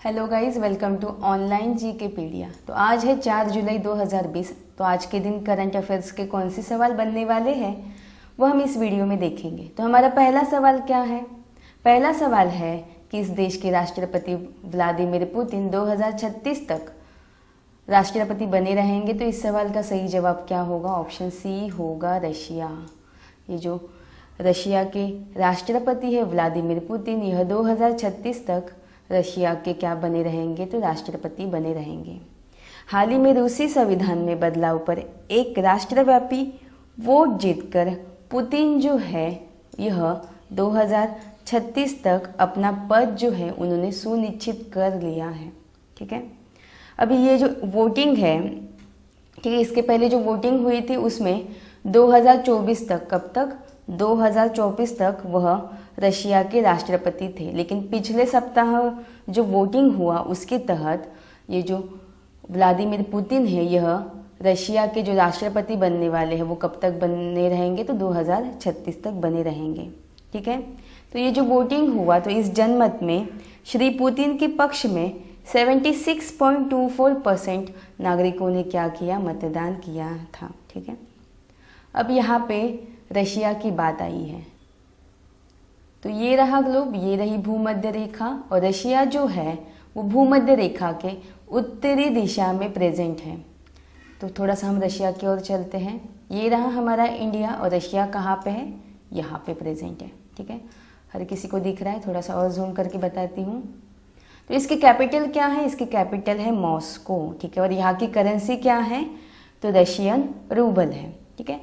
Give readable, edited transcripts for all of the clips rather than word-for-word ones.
Hello guys, welcome to online GK pedia. तो आज है 4 जुलाई 2020। तो आज के दिन करंट अफेयर्स के कौन से सवाल बनने वाले हैं वो हम इस वीडियो में देखेंगे। तो हमारा पहला सवाल क्या है? पहला सवाल है कि इस देश के राष्ट्रपति व्लादिमीर पुतिन 2036 तक राष्ट्रपति बने रहेंगे। तो इस सवाल का सही जवाब क्या होगा? ऑप्शन सी होगा रशिया। ये जो रशिया के राष्ट्रपति है व्लादिमीर पुतिन, यह 2036 तक रशिया के क्या बने रहेंगे? तो राष्ट्रपति बने रहेंगे। हाल ही में रूसी संविधान में बदलाव पर एक राष्ट्रव्यापी वोट जीतकर पुतिन जो है यह 2036 तक अपना पद जो है उन्होंने सुनिश्चित कर लिया है। ठीक है, अभी ये जो वोटिंग है, ठीक है, इसके पहले जो वोटिंग हुई थी उसमें 2024 तक, कब तक? 2024 तक वह रशिया के राष्ट्रपति थे। लेकिन पिछले सप्ताह जो वोटिंग हुआ उसके तहत ये जो व्लादिमीर पुतिन है यह रशिया के जो राष्ट्रपति बनने वाले हैं वो कब तक बने रहेंगे? तो 2036 तक बने रहेंगे। ठीक है, तो ये जो वोटिंग हुआ तो इस जनमत में श्री पुतिन के पक्ष में 76.24% नागरिकों ने क्या किया? मतदान किया था। ठीक है, अब यहाँ पे रशिया की बात आई है। तो ये रहा ग्लोब, ये रही भूमध्य रेखा, और रशिया जो है वो भूमध्य रेखा के उत्तरी दिशा में प्रेजेंट है। तो थोड़ा सा हम रशिया की ओर चलते हैं। ये रहा हमारा इंडिया, और रशिया कहाँ पे है? यहाँ पे प्रेजेंट है। ठीक है, हर किसी को दिख रहा है? थोड़ा सा और जूम करके बताती हूँ। तो इसकी कैपिटल क्या है? इसकी कैपिटल है मॉस्को। ठीक है, और यहाँ की करेंसी क्या है? तो रशियन रूबल है। ठीक है,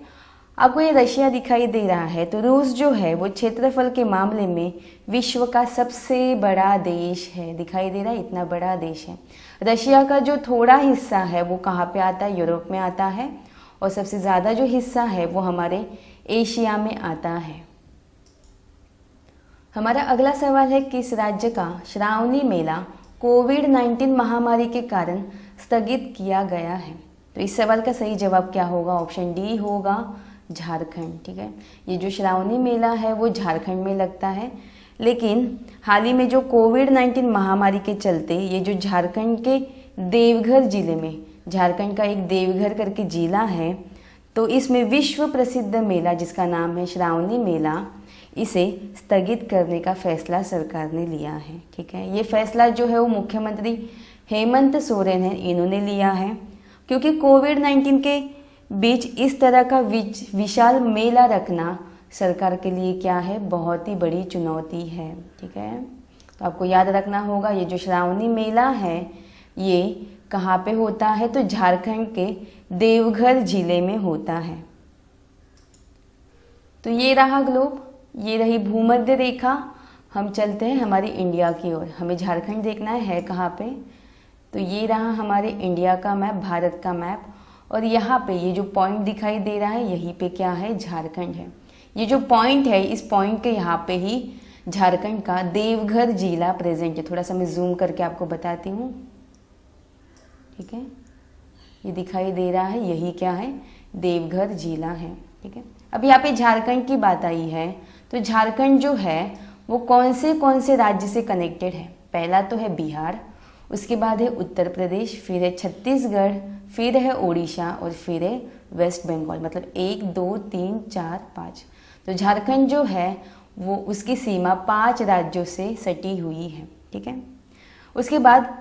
आपको ये रशिया दिखाई दे रहा है। तो रूस जो है वो क्षेत्रफल के मामले में विश्व का सबसे बड़ा देश है। दिखाई दे रहा है, इतना बड़ा देश है। रशिया का जो थोड़ा हिस्सा है वो कहाँ पे आता है? यूरोप में आता है। और सबसे ज़्यादा जो हिस्सा है वो हमारे एशिया में आता है। हमारा अगला सवाल है, किस राज्य का श्रावणी मेला कोविड-19 महामारी के कारण स्थगित किया गया है? तो इस सवाल का सही जवाब क्या होगा? ऑप्शन डी होगा झारखंड। ठीक है, ये जो श्रावणी मेला है वो झारखंड में लगता है। लेकिन हाल ही में जो कोविड-19 महामारी के चलते ये जो झारखंड के देवघर जिले में, झारखंड का एक देवघर करके जिला है, तो इसमें विश्व प्रसिद्ध मेला जिसका नाम है श्रावणी मेला, इसे स्थगित करने का फैसला सरकार ने लिया है। ठीक है, ये फैसला जो है वो मुख्यमंत्री हेमंत सोरेन है, इन्होंने लिया है। क्योंकि कोविड-19 के बीच इस तरह का विशाल मेला रखना सरकार के लिए क्या है? बहुत ही बड़ी चुनौती है। ठीक है, तो आपको याद रखना होगा ये जो श्रावणी मेला है ये कहाँ पे होता है? तो झारखंड के देवघर जिले में होता है। तो ये रहा ग्लोब, ये रही भूमध्य रेखा। हम चलते हैं हमारी इंडिया की ओर। हमें झारखंड देखना है कहाँ पे? तो ये रहा हमारे इंडिया का मैप, भारत का मैप। और यहाँ पे ये जो पॉइंट दिखाई दे रहा है यहीं पे क्या है? झारखंड है। ये जो पॉइंट है इस पॉइंट के यहाँ पे ही झारखंड का देवघर जिला प्रेजेंट है। थोड़ा सा मैं जूम करके आपको बताती हूँ। ठीक है, ये दिखाई दे रहा है, यही क्या है? देवघर जिला है। ठीक है, अब यहाँ पे झारखंड की बात आई है। तो झारखंड जो है वो कौन से राज्य से कनेक्टेड है? पहला तो है बिहार, उसके बाद है उत्तर प्रदेश, फिर है छत्तीसगढ़, फिर है उड़ीसा और फिर है वेस्ट बंगाल। मतलब 1 2 3 4 5। तो झारखंड जो है वो उसकी सीमा 5 राज्यों से सटी हुई है। ठीक है, उसके बाद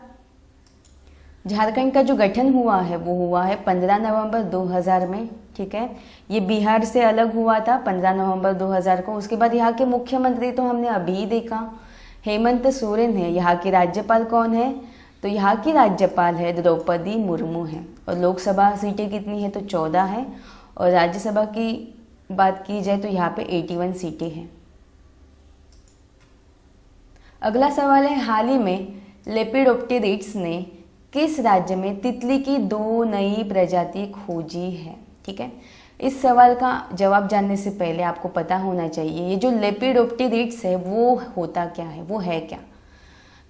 झारखंड का जो गठन हुआ है वो हुआ है 15 नवंबर 2000 में। ठीक है, ये बिहार से अलग हुआ था 15 नवंबर 2000 को। उसके बाद यहाँ के मुख्यमंत्री तो हमने अभी देखा, हेमंत सोरेन है। यहाँ के राज्यपाल कौन है? तो यहाँ की राज्यपाल है द्रौपदी मुर्मू है। और लोकसभा सीटें कितनी है? तो 14 है। और राज्यसभा की बात की जाए तो यहाँ पे 81 सीटें हैं। अगला सवाल है, हाल ही में लेपिडोप्टेरिड्स ने किस राज्य में तितली की 2 नई प्रजाति खोजी है? ठीक है, इस सवाल का जवाब जानने से पहले आपको पता होना चाहिए ये जो लेपिडोप्टेरिड्स है वो होता क्या है, वो है क्या?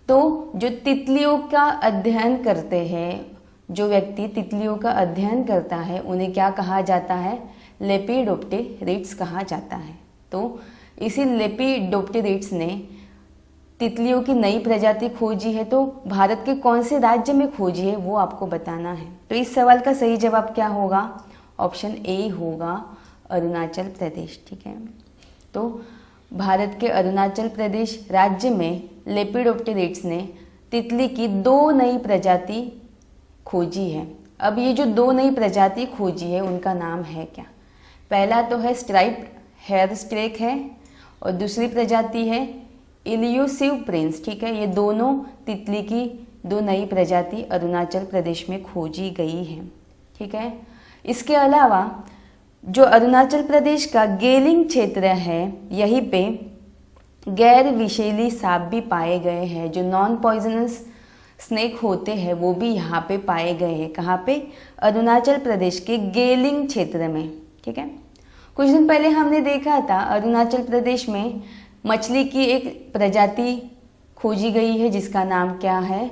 तो जो तितलियों का अध्ययन करते हैं, जो व्यक्ति तितलियों का अध्ययन करता है उन्हें क्या कहा जाता है? लेपिडोप्टेरिड्स कहा जाता है। तो इसी लेपिडोप्टेरिड्स ने तितलियों की नई प्रजाति खोजी है, तो भारत के कौन से राज्य में खोजी है वो आपको बताना है। तो इस सवाल का सही जवाब क्या होगा? ऑप्शन ए होगा, अरुणाचल प्रदेश। ठीक है, तो भारत के अरुणाचल प्रदेश राज्य में लेपिडोप्टेरिड्स ने तितली की 2 नई प्रजाति खोजी है। अब ये जो 2 नई प्रजाति खोजी है उनका नाम है क्या? पहला तो है स्ट्राइप्ड हेयर स्ट्रेक है और दूसरी प्रजाति है इल्यूसिव प्रिंस। ठीक है, ये दोनों तितली की 2 नई प्रजाति अरुणाचल प्रदेश में खोजी गई है। ठीक है, इसके अलावा जो अरुणाचल प्रदेश का गेलिंग क्षेत्र है, यहीं पे गैर विषैली सांप भी पाए गए हैं। जो नॉन पॉइजनस स्नेक होते हैं वो भी यहाँ पे पाए गए हैं। कहाँ पे? अरुणाचल प्रदेश के गेलिंग क्षेत्र में। ठीक है, कुछ दिन पहले हमने देखा था अरुणाचल प्रदेश में मछली की एक प्रजाति खोजी गई है जिसका नाम क्या है?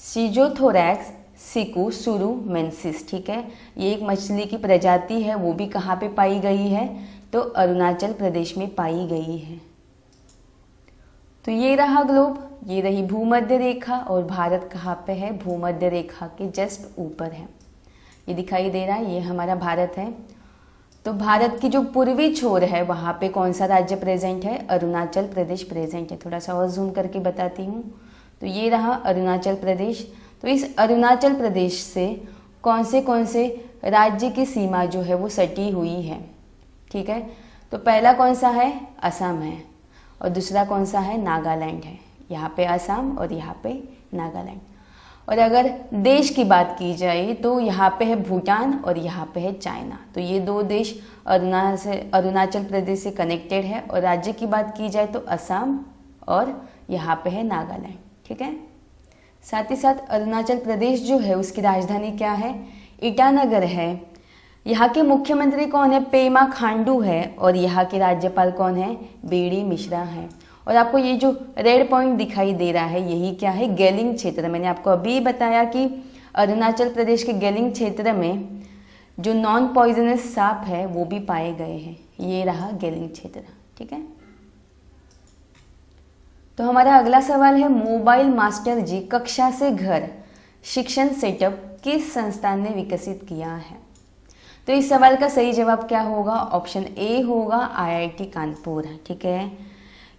सिजोथोरैक्स सिकुसुरुमेंसिस। ठीक है, ये एक मछली की प्रजाति है, वो भी कहाँ पे पाई गई है? तो अरुणाचल प्रदेश में पाई गई है। तो ये रहा ग्लोब, ये रही भूमध्य रेखा और भारत कहाँ पे है? भूमध्य रेखा के जस्ट ऊपर है। ये दिखाई दे रहा है, ये हमारा भारत है। तो भारत की जो पूर्वी छोर है वहाँ पे कौन सा राज्य प्रेजेंट है? अरुणाचल प्रदेश प्रेजेंट है। थोड़ा सा और जूम करके बताती हूँ। तो ये रहा अरुणाचल प्रदेश। तो इस अरुणाचल प्रदेश से कौन से राज्य की सीमा जो है वो सटी हुई है। ठीक है, तो पहला कौन सा है? असम है और दूसरा कौन सा है? नागालैंड है। यहाँ पे असम और यहाँ पे नागालैंड। और अगर देश की बात की जाए तो यहाँ पे है भूटान और यहाँ पे है चाइना। तो ये 2 देश अरुणाचल प्रदेश से कनेक्टेड है। और राज्य की बात की जाए तो असम और यहाँ पे है नागालैंड। ठीक है, साथ ही साथ अरुणाचल प्रदेश जो है उसकी राजधानी क्या है? ईटानगर है। यहाँ के मुख्यमंत्री कौन है? पेमा खांडू है। और यहाँ के राज्यपाल कौन है? बीडी मिश्रा है। और आपको ये जो रेड पॉइंट दिखाई दे रहा है यही क्या है? गेलिंग क्षेत्र। मैंने आपको अभी बताया कि अरुणाचल प्रदेश के गेलिंग क्षेत्र में जो नॉन पॉइजनस सांप है वो भी पाए गए हैं। ये रहा गेलिंग क्षेत्र। ठीक है, तो हमारा अगला सवाल है, मोबाइल मास्टर जी कक्षा से घर शिक्षण सेटअप किस संस्थान ने विकसित किया है? तो इस सवाल का सही जवाब क्या होगा? ऑप्शन ए होगा, आईआईटी कानपुर। ठीक है,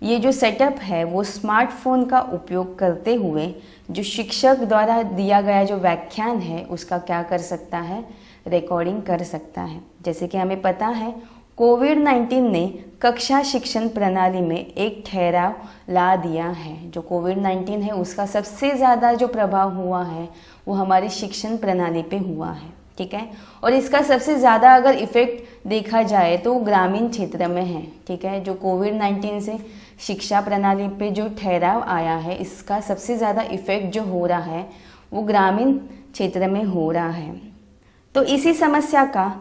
ये जो सेटअप है वो स्मार्टफोन का उपयोग करते हुए जो शिक्षक द्वारा दिया गया जो व्याख्यान है उसका क्या कर सकता है? रिकॉर्डिंग कर सकता है। जैसे कि हमें पता है कोविड-19 ने कक्षा शिक्षण प्रणाली में एक ठहराव ला दिया है। जो कोविड-19 है उसका सबसे ज़्यादा जो प्रभाव हुआ है वो हमारी शिक्षण प्रणाली पे हुआ है। ठीक है, और इसका सबसे ज़्यादा अगर इफ़ेक्ट देखा जाए तो ग्रामीण क्षेत्र में है। ठीक है, जो कोविड-19 से शिक्षा प्रणाली पे जो ठहराव आया है इसका सबसे ज़्यादा इफ़ेक्ट जो हो रहा है वो ग्रामीण क्षेत्र में हो रहा है। तो इसी समस्या का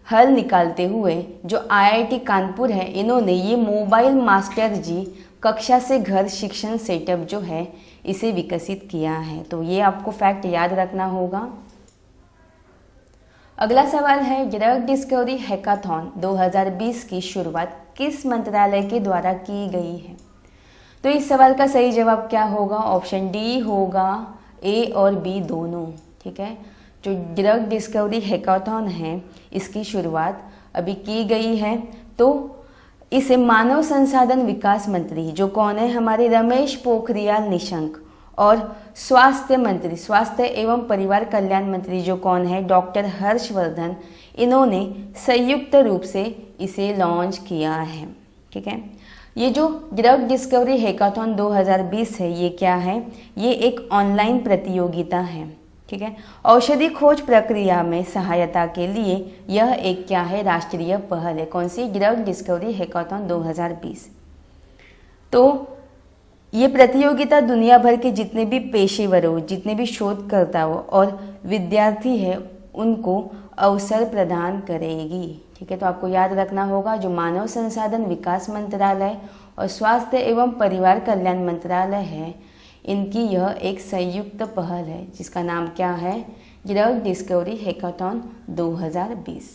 हल निकालते हुए जो आईआईटी कानपुर है इन्होंने ये मोबाइल मास्टर जी कक्षा से घर शिक्षण सेटअप जो है इसे विकसित किया है। तो ये आपको फैक्ट याद रखना होगा। अगला सवाल है, ड्रग डिस्कवरी हैकाथॉन 2020 की शुरुआत किस मंत्रालय के द्वारा की गई है? तो इस सवाल का सही जवाब क्या होगा? ऑप्शन डी होगा, ए और बी दोनों। ठीक है, जो ड्रग डिस्कवरी हैकाथॉन है इसकी शुरुआत अभी की गई है। तो इसे मानव संसाधन विकास मंत्री जो कौन है? हमारे रमेश पोखरियाल निशंक और स्वास्थ्य एवं परिवार कल्याण मंत्री जो कौन है? डॉक्टर हर्षवर्धन, इन्होंने संयुक्त रूप से इसे लॉन्च किया है। ठीक है, ये जो ड्रग डिस्कवरी हैकाथॉन 2020 है ये क्या है? ये एक ऑनलाइन प्रतियोगिता है। ठीक है, औषधि खोज प्रक्रिया में सहायता के लिए यह एक क्या है? राष्ट्रीय पहल है। कौन सी? Drug discovery hackathon 2020। तो ये प्रतियोगिता दुनिया भर के जितने भी पेशेवरों, जितने भी शोधकर्ताओं और विद्यार्थी हैं उनको अवसर प्रदान करेगी। ठीक है, तो आपको याद रखना होगा जो मानव संसाधन विकास मंत्रालय और स्वास्थ्य एवं परिवार कल्याण मंत्रालय है इनकी यह एक संयुक्त पहल है जिसका नाम क्या है? Drug discovery hackathon 2020।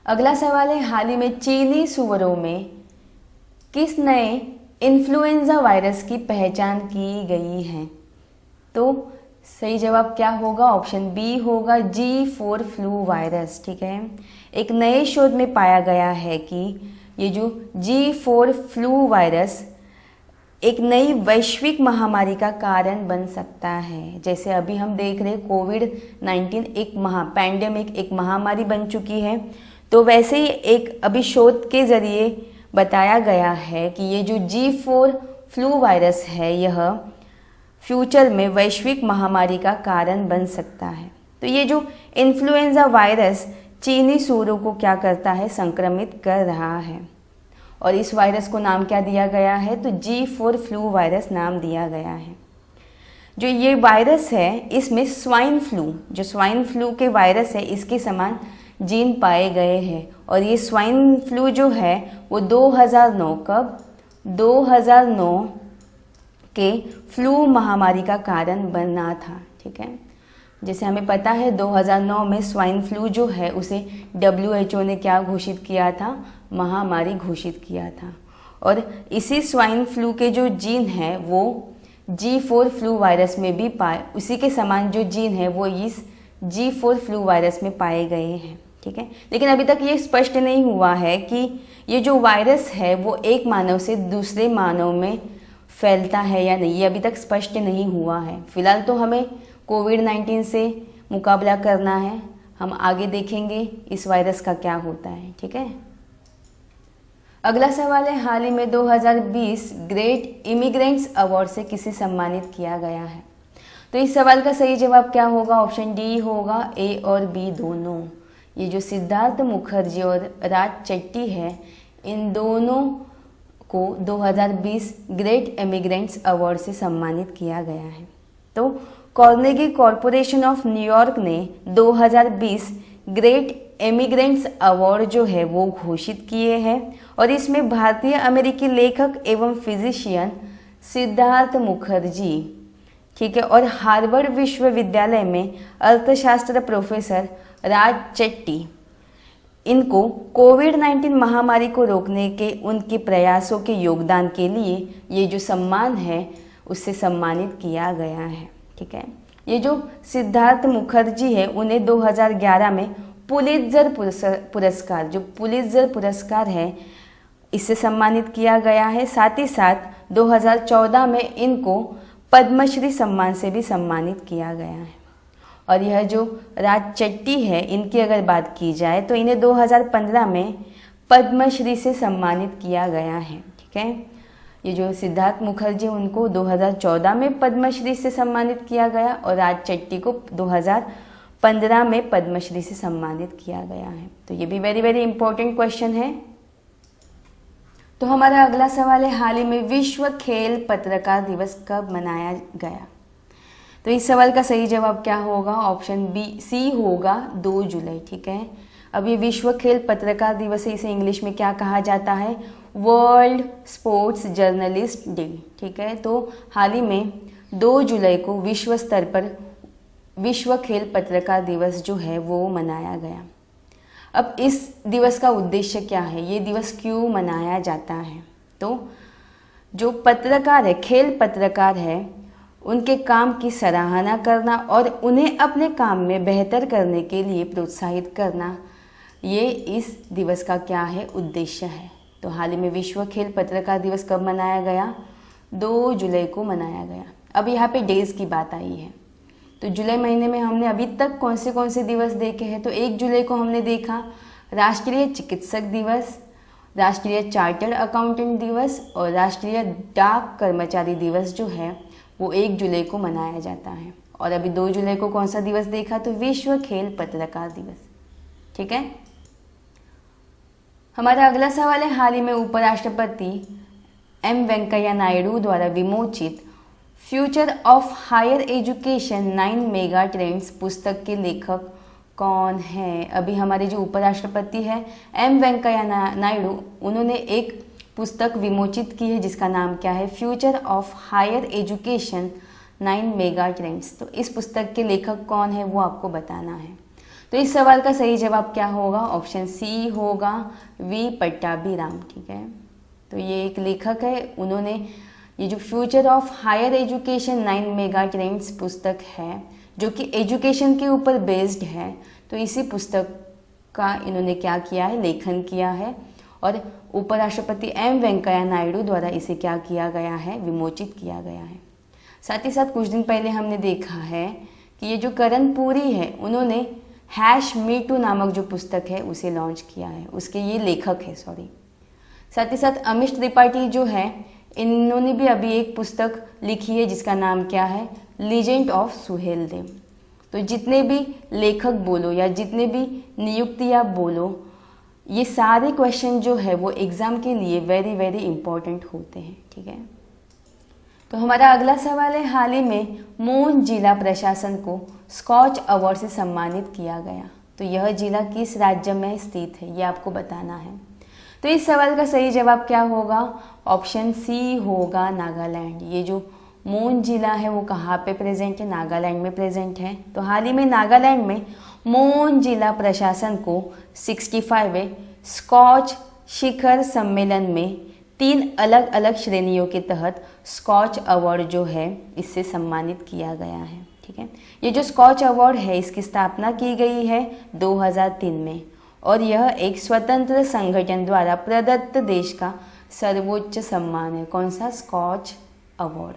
अगला सवाल है, हाल ही में चीनी सुअरों में किस नए इन्फ्लुएंजा वायरस की पहचान की गई है? तो सही जवाब क्या होगा? ऑप्शन बी होगा, G4 फ्लू वायरस। ठीक है, एक नए शोध में पाया गया है कि ये जो G4 फ्लू वायरस एक नई वैश्विक महामारी का कारण बन सकता है। जैसे अभी हम देख रहे हैं कोविड-19 एक पैंडेमिक, एक महामारी बन चुकी है, तो वैसे ही एक अभी शोध के जरिए बताया गया है कि ये जो G4 फ्लू वायरस है यह फ्यूचर में वैश्विक महामारी का कारण बन सकता है। तो ये जो इन्फ्लुएंजा वायरस चीनी सूअरों को क्या करता है? संक्रमित कर रहा है। और इस वायरस को नाम क्या दिया गया है? तो G4 फ्लू वायरस नाम दिया गया है। जो ये वायरस है इसमें स्वाइन फ्लू, जो स्वाइन फ्लू के वायरस है इसके समान जीन पाए गए हैं। और ये स्वाइन फ्लू जो है वो 2009 कब 2009 के फ्लू महामारी का कारण बना था। ठीक है, जैसे हमें पता है 2009 में स्वाइन फ्लू जो है उसे WHO ने क्या घोषित किया था? महामारी घोषित किया था। और इसी स्वाइन फ्लू के जो जीन है वो G4 फ्लू वायरस में भी उसी के समान जो जीन है वो इस G4 फ्लू वायरस में पाए गए हैं। ठीक है, लेकिन अभी तक ये स्पष्ट नहीं हुआ है कि ये जो वायरस है वो एक मानव से दूसरे मानव में फैलता है या नहीं, ये अभी तक स्पष्ट नहीं हुआ है। फिलहाल तो हमें कोविड-19 से मुकाबला करना है, हम आगे देखेंगे इस वायरस का क्या होता है। ठीक है, अगला सवाल है, हाल ही में 2020 ग्रेट इमिग्रेंट्स अवार्ड से किसे सम्मानित किया गया है? तो इस सवाल का सही जवाब क्या होगा? ऑप्शन डी होगा, ए और बी दोनों। ये जो सिद्धार्थ मुखर्जी और राज चट्टी है, इन दोनों को 2020 ग्रेट इमिग्रेंट्स अवार्ड से सम्मानित किया गया है। तो कार्नेगी कॉरपोरेशन ऑफ न्यूयॉर्क ने 2020 ग्रेट इमिग्रेंट्स अवार्ड जो है वो घोषित किए हैं और इसमें भारतीय अमेरिकी लेखक एवं फिजिशियन सिद्धार्थ मुखर्जी, ठीक है, और हार्वर्ड विश्वविद्यालय में अर्थशास्त्र प्रोफेसर राज चट्टी, इनको कोविड-19 महामारी को रोकने के उनके प्रयासों के योगदान के लिए ये जो सम्मान है उससे सम्मानित किया गया है। ठीक है, ये जो सिद्धार्थ मुखर्जी है उन्हें 2011 में पुलित्जर पुरस्कार, जो पुलित्जर पुरस्कार है, इससे सम्मानित किया गया है। साथ ही साथ 2014 में इनको पद्मश्री सम्मान से भी सम्मानित किया गया है। और यह जो राज चट्टी है, इनकी अगर बात की जाए तो इन्हें 2015 में पद्मश्री से सम्मानित किया गया है। ठीक है, ये जो सिद्धार्थ मुखर्जी उनको 2014 में पद्मश्री से सम्मानित किया गया और राज चट्टी को 2015 में पद्मश्री से सम्मानित किया गया है। तो ये भी वेरी वेरी इंपॉर्टेंट क्वेश्चन है। तो हमारा अगला सवाल है, हाल ही में विश्व खेल पत्रकार दिवस कब मनाया गया? तो इस सवाल का सही जवाब क्या होगा? ऑप्शन बी सी होगा, 2 जुलाई। ठीक है, अब ये विश्व खेल पत्रकार दिवस है, इसे इंग्लिश में क्या कहा जाता है? World sports journalist day. ठीक है, तो हाल ही में 2 जुलाई को विश्व स्तर पर विश्व खेल पत्रकार दिवस जो है वो मनाया गया। अब इस दिवस का उद्देश्य क्या है, ये दिवस क्यों मनाया जाता है? तो जो पत्रकार है, खेल पत्रकार है, उनके काम की सराहना करना और उन्हें अपने काम में बेहतर करने के लिए प्रोत्साहित करना, ये इस दिवस का क्या है? उद्देश्य है। तो हाल ही में विश्व खेल पत्रकार दिवस कब मनाया गया? 2 जुलाई को मनाया गया। अब यहाँ पे डेज की बात आई है, तो जुलाई महीने में हमने अभी तक कौन से दिवस देखे हैं? तो 1 जुलाई को हमने देखा राष्ट्रीय चिकित्सक दिवस, राष्ट्रीय चार्टर्ड अकाउंटेंट दिवस और राष्ट्रीय डाक कर्मचारी दिवस जो है वो 1 जुलाई को मनाया जाता है। और अभी 2 जुलाई को कौन सा दिवस देखा? तो विश्व खेल पत्रकार दिवस। ठीक है, हमारा अगला सवाल है, हाल ही में उपराष्ट्रपति एम वेंकैया नायडू द्वारा विमोचित future of higher education 9 mega trends पुस्तक के लेखक कौन है? अभी हमारे जो उपराष्ट्रपति है एम वेंकैया नायडू, उन्होंने एक पुस्तक विमोचित की है जिसका नाम क्या है? Future of higher education 9 mega trends. तो इस पुस्तक के लेखक कौन है वो आपको बताना है। तो इस सवाल का सही जवाब क्या होगा? ऑप्शन सी होगा, वी पट्टाभी राम। ठीक है, तो ये एक लेखक है, उन्होंने ये जो future of higher education 9 mega trends पुस्तक है जो कि एजुकेशन के ऊपर बेस्ड है, तो इसी पुस्तक का इन्होंने क्या किया है, लेखन किया है और उपराष्ट्रपति एम वेंकैया नायडू द्वारा इसे क्या किया गया है, विमोचित किया गया है। साथ ही साथ कुछ दिन पहले हमने देखा है कि ये जो करण पुरी है उन्होंने #MeToo नामक जो पुस्तक है उसे लॉन्च किया है, उसके ये लेखक है सॉरी। साथ ही साथ अमिश त्रिपाठी जो है इन्होंने भी अभी एक पुस्तक लिखी है जिसका नाम क्या है, लीजेंड ऑफ सुहेलदेव। तो जितने भी लेखक बोलो या जितने भी नियुक्तियाँ बोलो, ये सारे क्वेश्चन जो है वो एग्ज़ाम के लिए वेरी वेरी इंपॉर्टेंट होते हैं, ठीक है। तो हमारा अगला सवाल है, हाल ही में मून जिला प्रशासन को स्कॉच अवार्ड से सम्मानित किया गया, तो यह जिला किस राज्य में स्थित है, ये आपको बताना है। तो इस सवाल का सही जवाब क्या होगा, ऑप्शन सी होगा नागालैंड। ये जो मून जिला है वो कहाँ पे प्रेजेंट है, नागालैंड में प्रेजेंट है। तो हाल ही में नागालैंड में मून जिला प्रशासन को 65वें स्कॉच शिखर सम्मेलन में 3 अलग अलग श्रेणियों के तहत स्कॉच अवार्ड जो है इससे सम्मानित किया गया है, ठीक है। ये जो स्कॉच अवार्ड है इसकी स्थापना की गई है 2003 में और यह एक स्वतंत्र संगठन द्वारा प्रदत्त देश का सर्वोच्च सम्मान है। कौन सा, स्कॉच अवार्ड।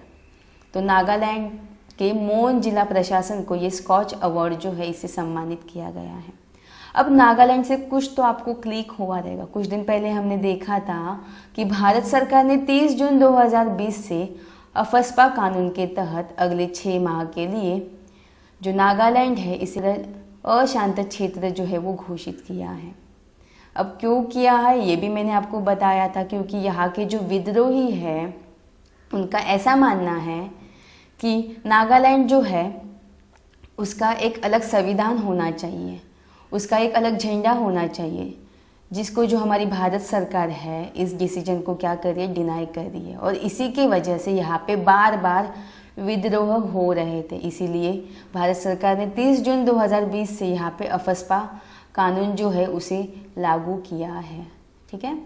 तो नागालैंड के मून जिला प्रशासन को ये स्कॉच अवार्ड जो है इसे सम्मानित किया गया है। अब नागालैंड से कुछ तो आपको क्लिक हुआ रहेगा। कुछ दिन पहले हमने देखा था कि भारत सरकार ने 30 जून 2020 से अफस्पा कानून के तहत अगले 6 माह के लिए जो नागालैंड है इसे अशांत क्षेत्र जो है वो घोषित किया है। अब क्यों किया है ये भी मैंने आपको बताया था, क्योंकि यहाँ के जो विद्रोही है उनका ऐसा मानना है कि नागालैंड जो है उसका एक अलग संविधान होना चाहिए, उसका एक अलग झंडा होना चाहिए, जिसको जो हमारी भारत सरकार है इस डिसीजन को क्या कर रही है, डिनाई कर रही है। और इसी की वजह से यहाँ पे बार बार विद्रोह हो रहे थे, इसीलिए भारत सरकार ने 30 जून 2020 से यहाँ पे अफस्पा कानून जो है उसे लागू किया है, ठीक है।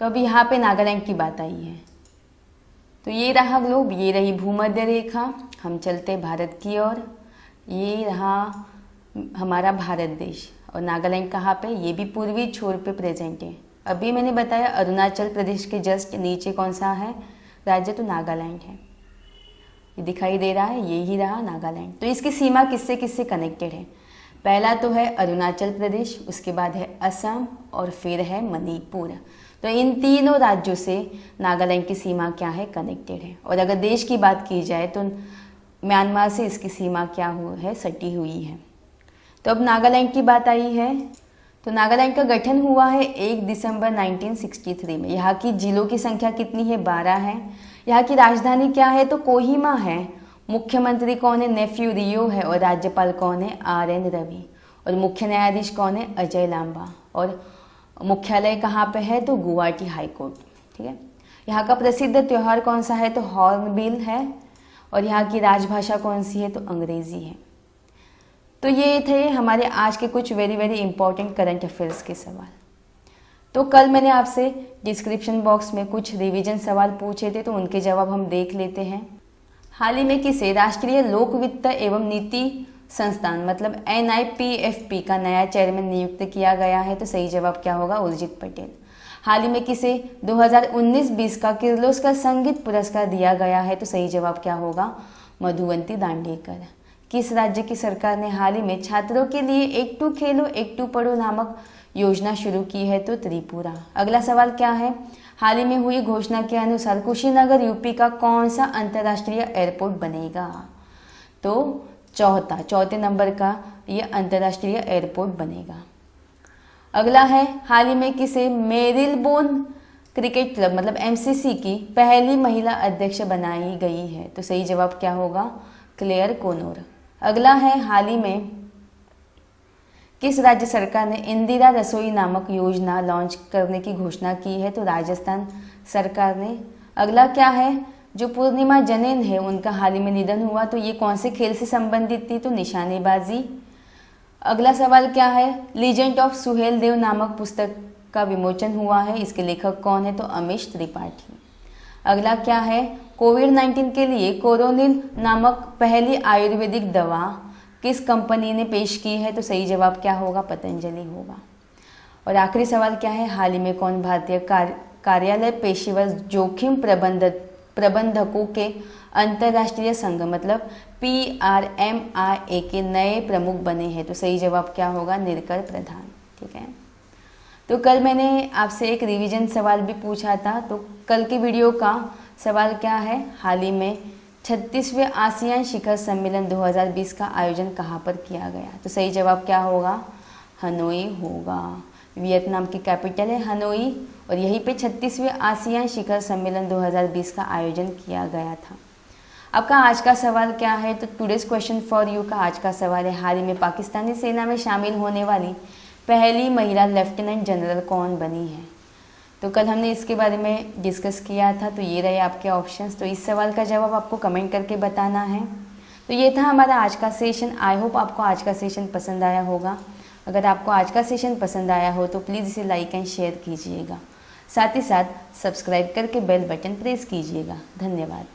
तो अभी यहाँ पे नागालैंड की बात आई है। तो ये रहा ग्लोब, ये रही भूमध्य रेखा, हम चलते भारत की ओर। ये रहा हमारा भारत देश और नागालैंड कहाँ पे, ये भी पूर्वी छोर पे प्रेजेंट है। अभी मैंने बताया अरुणाचल प्रदेश के जस्ट नीचे कौन सा है राज्य, तो नागालैंड है। ये दिखाई दे रहा है, ये ही रहा नागालैंड। तो इसकी सीमा किससे किससे कनेक्टेड है, पहला तो है अरुणाचल प्रदेश, उसके बाद है असम और फिर है मणिपुर। तो इन तीनों राज्यों से नागालैंड की सीमा क्या है, कनेक्टेड है। और अगर देश की बात की जाए तो म्यांमार से इसकी सीमा क्या है, सटी हुई है। तो अब नागालैंड की बात आई है। तो नागालैंड का गठन हुआ है 1 दिसंबर 1963 में। यहाँ की जिलों की संख्या कितनी है, 12 है। यहाँ की राजधानी क्या है, तो कोहिमा है। मुख्यमंत्री कौन है, नेफ्यू रियो है। और राज्यपाल कौन है, RN रवि। और मुख्य न्यायाधीश कौन है, अजय लांबा। और मुख्यालय कहाँ पे है, तो गुवाहाटी हाई कोर्ट, ठीक है। यहाँ का प्रसिद्ध त्यौहार कौन सा है, तो हॉर्नबिल है। और यहाँ की राजभाषा कौन सी है, तो अंग्रेजी है। तो ये थे हमारे आज के कुछ very very important current affairs के सवाल। तो कल मैंने आपसे डिस्क्रिप्शन बॉक्स में कुछ रिवीजन सवाल पूछे थे, तो उनके जवाब हम देख लेते हैं। हाल ही में किसे राष्ट्रीय लोक वित्त एवं नीति संस्थान मतलब NIPFP का नया चेयरमैन नियुक्त किया गया है, तो सही जवाब क्या होगा, उर्जित पटेल। हाल ही में किसे 2019-20 का किर्लोस्कर संगीत पुरस्कार दिया गया है, तो सही जवाब क्या होगा, मधुवंती दांडेकर। किस राज्य की सरकार ने हाल ही में छात्रों के लिए एक टू खेलो एक टू पढ़ो नामक योजना शुरू की है, तो त्रिपुरा। अगला सवाल क्या है, हाल ही में हुई घोषणा के अनुसार कुशीनगर यूपी का कौन सा अंतर्राष्ट्रीय एयरपोर्ट बनेगा, तो चौथे नंबर का ये अंतर्राष्ट्रीय एयरपोर्ट बनेगा। अगला है, हाल ही में किसे मेरिलबोन क्रिकेट क्लब मतलब MCC की पहली महिला अध्यक्ष बनाई गई है, तो सही जवाब क्या होगा, क्लेयर कोनोर। अगला है, हाल ही में किस राज्य सरकार ने इंदिरा रसोई नामक योजना लॉन्च करने की घोषणा की है, तो राजस्थान सरकार ने। अगला क्या है, जो पूर्णिमा जनेन है उनका हाल ही में निधन हुआ, तो ये कौन से खेल से संबंधित थी, तो निशानेबाजी। अगला सवाल क्या है, लीजेंड ऑफ सुहेलदेव नामक पुस्तक का विमोचन हुआ है। इसके लेखक कौन है? तो अमीश त्रिपाठी। अगला क्या है? कोविड-19 के लिए कोरोनिल नामक पहली आयुर्वेदिक दवा किस कंपनी ने पेश की है? तो सही जवाब क्या होगा? पतंजलि होगा। और आखिरी सवाल क्या है? हाल ही में कौन भारतीय कार्यालय पेशेवर जोखिम प्रबंधकों के अंतर्राष्ट्रीय संघ मतलब PRMIA के नए प्रमुख बने हैं? तो सही जवाब क्या होगा? निरकर प्रधान। ठीक है, तो कल मैंने आपसे एक रिवीजन सवाल भी पूछा था। तो कल की वीडियो का सवाल क्या है? हाल ही में 36वें आसियान शिखर सम्मेलन 2020 का आयोजन कहाँ पर किया गया? तो सही जवाब क्या होगा? हनोई होगा। वियतनाम की कैपिटल है हनोई और यहीं पे 36वें आसियान शिखर सम्मेलन 2020 का आयोजन किया गया था। आपका आज का सवाल क्या है? तो टुडेज क्वेश्चन फॉर यू का आज का सवाल है, हाल ही में पाकिस्तानी सेना में शामिल होने वाली पहली महिला लेफ्टिनेंट जनरल कौन बनी है? तो कल हमने इसके बारे में डिस्कस किया था। तो ये रहे आपके ऑप्शंस। तो इस सवाल का जवाब आपको कमेंट करके बताना है। तो ये था हमारा आज का सेशन। आई होप आपको आज का सेशन पसंद आया होगा। अगर आपको आज का सेशन पसंद आया हो तो प्लीज़ इसे लाइक एंड शेयर कीजिएगा। साथ ही साथ सब्सक्राइब करके बेल बटन प्रेस कीजिएगा। धन्यवाद।